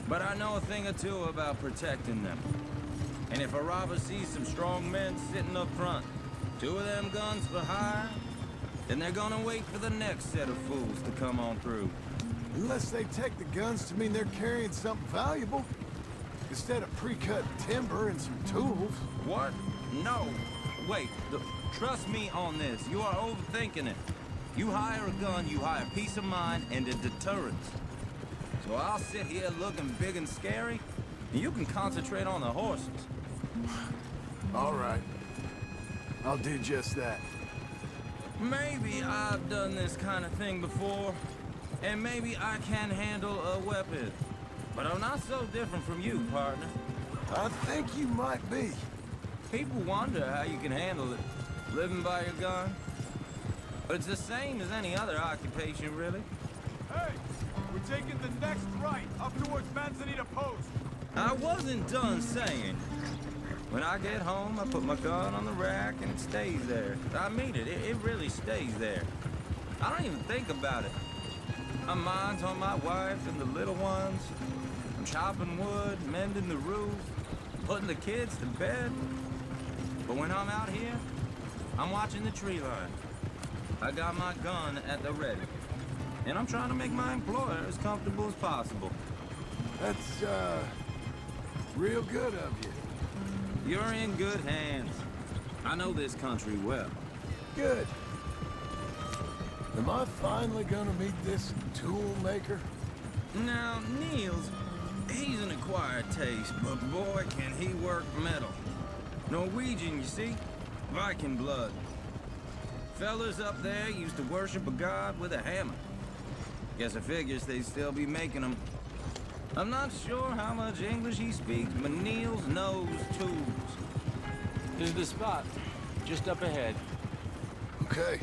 [SPEAKER 12] But I know a thing or two about protecting them. And if a robber sees some strong men sitting up front, 2 of them guns for hire, then they're gonna wait for the next set of fools to come on through.
[SPEAKER 4] Unless they take the guns to mean they're carrying something valuable. Instead of pre-cut timber and some tools.
[SPEAKER 12] What? No. Wait, trust me on this. You are overthinking it. You hire a gun, you hire peace of mind and a deterrence. So I'll sit here looking big and scary, and you can concentrate on the horses.
[SPEAKER 4] All right. I'll do just that.
[SPEAKER 12] Maybe I've done this kind of thing before, and maybe I can handle a weapon. But I'm not so different from you, partner.
[SPEAKER 4] I think you might be.
[SPEAKER 12] People wonder how you can handle it, living by your gun. But it's the same as any other occupation, really.
[SPEAKER 13] Hey, we're taking the next right, up towards Manzanita Post.
[SPEAKER 12] I wasn't done saying. When I get home, I put my gun on the rack and it stays there. I mean it, it really stays there. I don't even think about it. My mind's on my wife and the little ones. I'm chopping wood, mending the roof, putting the kids to bed. But when I'm out here, I'm watching the tree line. I got my gun at the ready. And I'm trying to make my employer as comfortable as possible.
[SPEAKER 4] That's, real good of you.
[SPEAKER 12] You're in good hands. I know this country well.
[SPEAKER 4] Good. Am I finally gonna meet this tool maker?
[SPEAKER 12] Now, Niels, he's an acquired taste, but boy, can he work metal. Norwegian, you see? Viking blood. Fellas up there used to worship a god with a hammer. Guess I figures they'd still be making them. I'm not sure how much English he speaks, but Niels knows tools.
[SPEAKER 11] This is the spot, just up ahead.
[SPEAKER 4] Okay.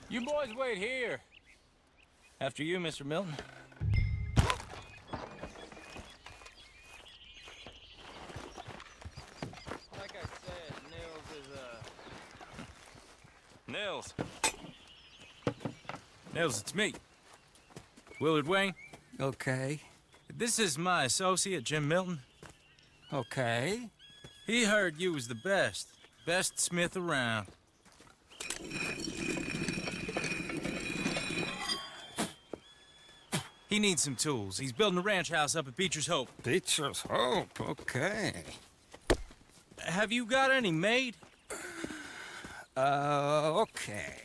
[SPEAKER 11] You boys wait here.
[SPEAKER 12] After you, Mr. Milton. Like I said, Nils is,
[SPEAKER 11] Nils, it's me. Willard Wayne.
[SPEAKER 1] Okay.
[SPEAKER 11] This is my associate, Jim Milton.
[SPEAKER 1] Okay.
[SPEAKER 11] He heard you was the best smith around. He needs some tools. He's building a ranch house up at Beecher's Hope.
[SPEAKER 1] Beecher's Hope, okay.
[SPEAKER 11] Have you got any made?
[SPEAKER 1] Okay.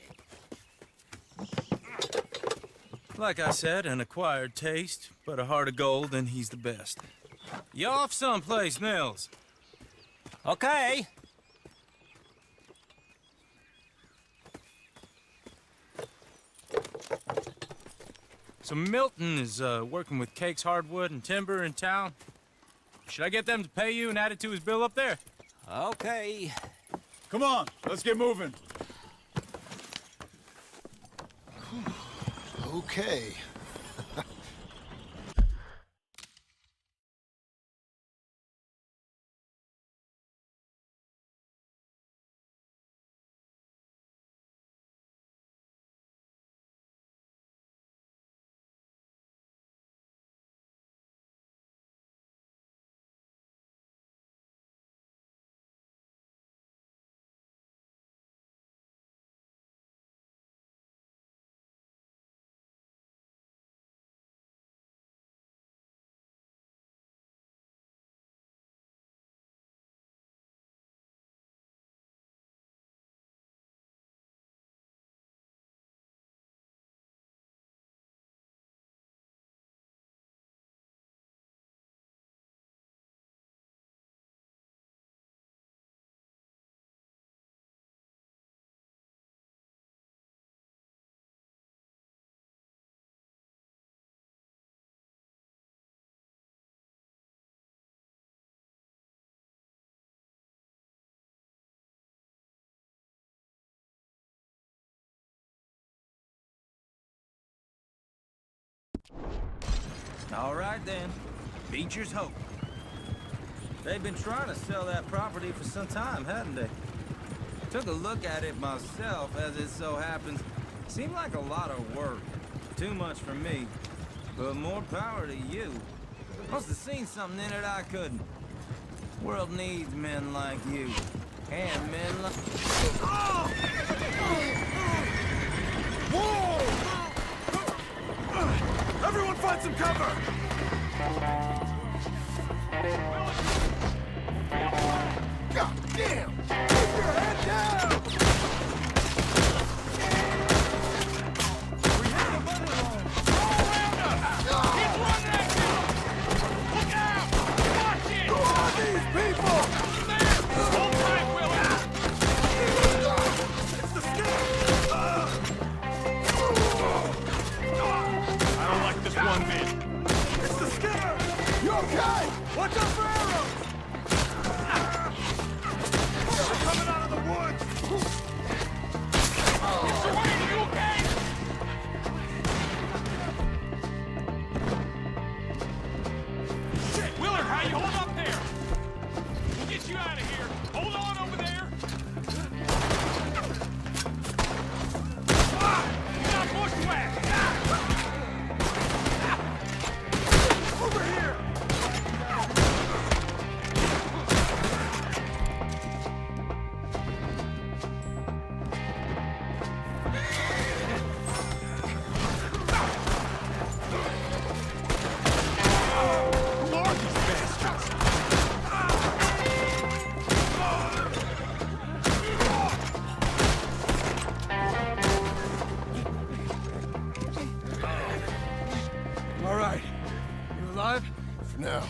[SPEAKER 11] Like I said, an acquired taste, but a heart of gold, and he's the best. You off someplace, Nils?
[SPEAKER 1] Okay.
[SPEAKER 11] So Milton is working with Cake's Hardwood and Timber in town. Should I get them to pay you and add it to his bill up there?
[SPEAKER 1] Okay.
[SPEAKER 13] Come on, let's get moving.
[SPEAKER 4] Okay.
[SPEAKER 12] all right then. Beecher's Hope. They've been trying to sell that property for some time, hadn't they? Took a look at it myself, as it so happens. Seemed like a lot of work. Too much for me. But more power to you. Must have seen something in it I couldn't. World needs men like you. And men like...
[SPEAKER 13] Whoa! Everyone find some cover! God damn! Keep your head down! We hit the button wrong! All around us! He's running at you! Look out! Watch it! Who are these people? There! Hold tight, Willie! It's the snake! I don't like this one bit. It's the Skinner! You okay? Watch out for arrows! They're coming out of the woods! Mr. Wayne, are you okay? Shit, Willard, how you hold up there? We'll get you out of here. Hold on over there. Get out bushwhack! Over here! Who are these bastards?
[SPEAKER 4] All right. You alive? For now.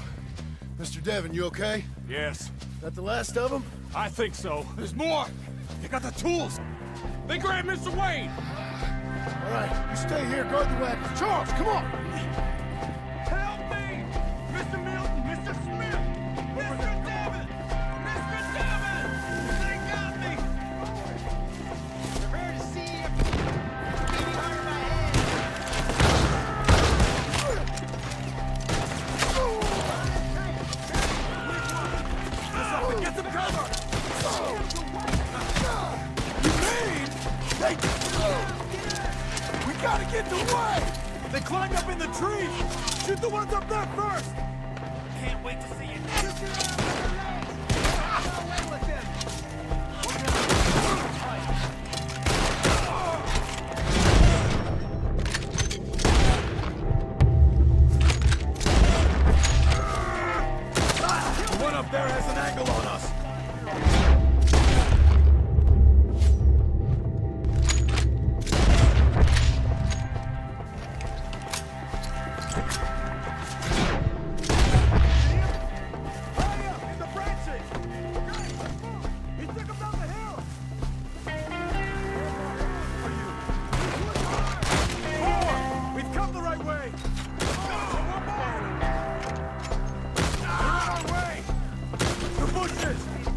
[SPEAKER 4] Mr. Devon, you okay?
[SPEAKER 13] Yes,
[SPEAKER 4] That the last of them?
[SPEAKER 13] I think so. There's more! They got the tools! They grabbed Mr. Wayne!
[SPEAKER 4] All right, you stay here, guard the wagon. Charles, come on!
[SPEAKER 13] Help me! Mr. Milton! Mr. Smith! Mr. Devon! Mr. Devon! They got me! Prepare to see if beating under my head! Get some cover! You mean they... We gotta get away! They climbed up in the trees! Shoot the ones up there first! Can't wait to see you. Get your ass on their legs! Get away with them! The one up there has an angle on us!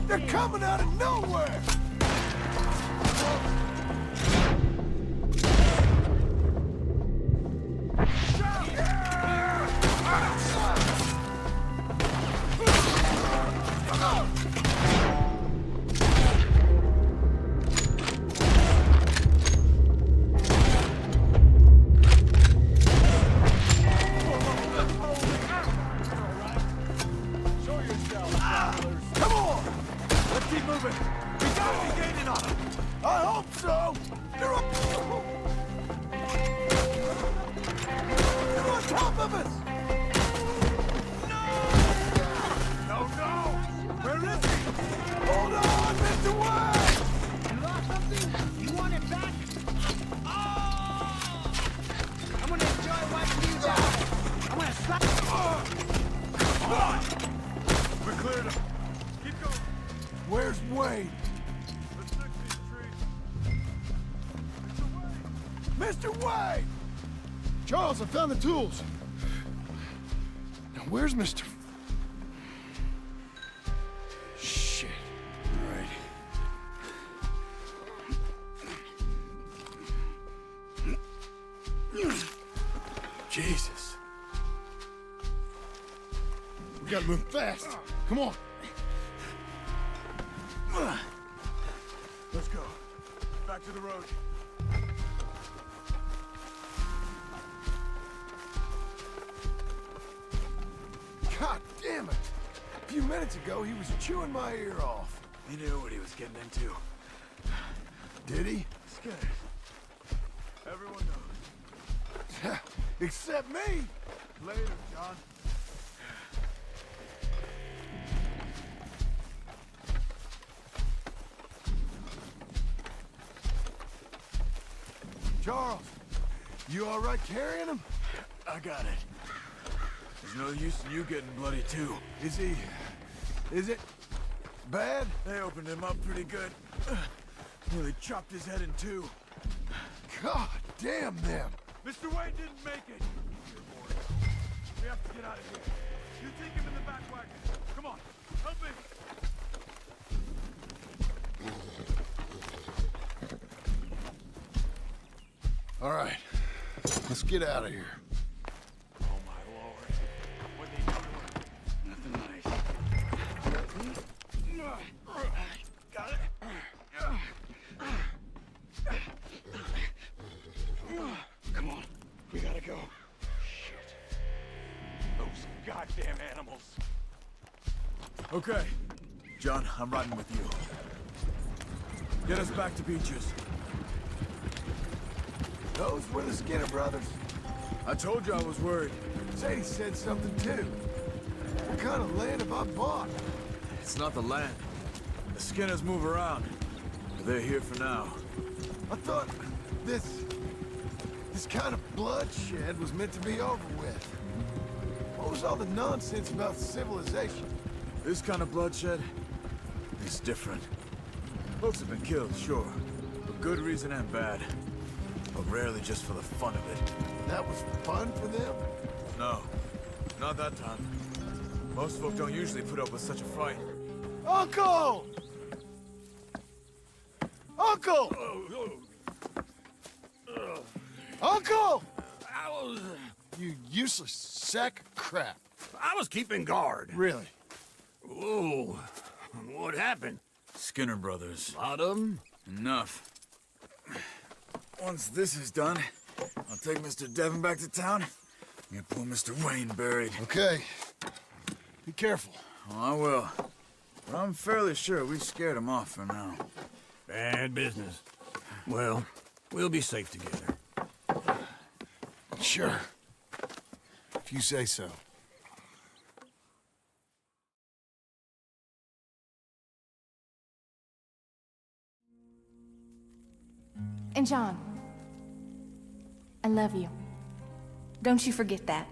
[SPEAKER 13] They're coming out of nowhere! Keep moving! We gotta be gaining on them! I hope so! They're up! They're on top of us! No! No, no! Where is he? Hold on, Mr. White! You lost something? You want it back? Oh! I'm gonna enjoy watching you die! I'm gonna slap... Come on! We're cleared up. Keep going. Where's Wayne? Let's fix these trees. Mr. Wayne! Charles, I found the tools. Now, where's Mr... Shit. All right. Jesus. We gotta move fast. Come on. Let's go. Back to the road. God damn it! A few minutes ago, he was chewing my ear off. He knew what he was getting into. Did he? Scared. Everyone knows. Except me!
[SPEAKER 4] Later, John. Charles, you all right carrying him?
[SPEAKER 13] I got it. There's no use in you getting bloody too.
[SPEAKER 4] Is it bad?
[SPEAKER 13] They opened him up pretty good. Nearly chopped his head in two.
[SPEAKER 4] God damn them.
[SPEAKER 13] Mr. Wayne didn't make it. We have to get out of here. You take him in the back wagon. Come on, help me.
[SPEAKER 4] All right, let's get out of here.
[SPEAKER 13] Oh my lord. What they doing? Nothing nice. Got it. Come on, we gotta go. Shit. Those goddamn animals. Okay. John, I'm riding with you. Get us back to Beaches.
[SPEAKER 4] Those were the Skinner brothers.
[SPEAKER 13] I told you I was worried.
[SPEAKER 4] Sadie said something too. What kind of land have I bought?
[SPEAKER 13] It's not the land. The Skinners move around. But they're here for now.
[SPEAKER 4] I thought this kind of bloodshed was meant to be over with. What was all the nonsense about civilization?
[SPEAKER 13] This kind of bloodshed is different. Folks have been killed, sure. For good reason and bad. But rarely just for the fun of it.
[SPEAKER 4] That was fun for them?
[SPEAKER 13] No, not that time. Most folk don't usually put up with such a fight.
[SPEAKER 4] Uncle! Uncle! Uncle! You useless sack of crap.
[SPEAKER 8] I was keeping guard.
[SPEAKER 4] Really?
[SPEAKER 8] Whoa. What happened?
[SPEAKER 13] Skinner brothers.
[SPEAKER 8] Lot of them?
[SPEAKER 13] Enough. Once this is done, I'll take Mr. Devon back to town and get poor Mr. Wayne buried.
[SPEAKER 4] Okay. Be careful.
[SPEAKER 13] Oh, I will. But I'm fairly sure we scared him off for now.
[SPEAKER 8] Bad business. Well, we'll be safe together.
[SPEAKER 4] Sure. If you say so.
[SPEAKER 14] And John, I love you. Don't you forget that.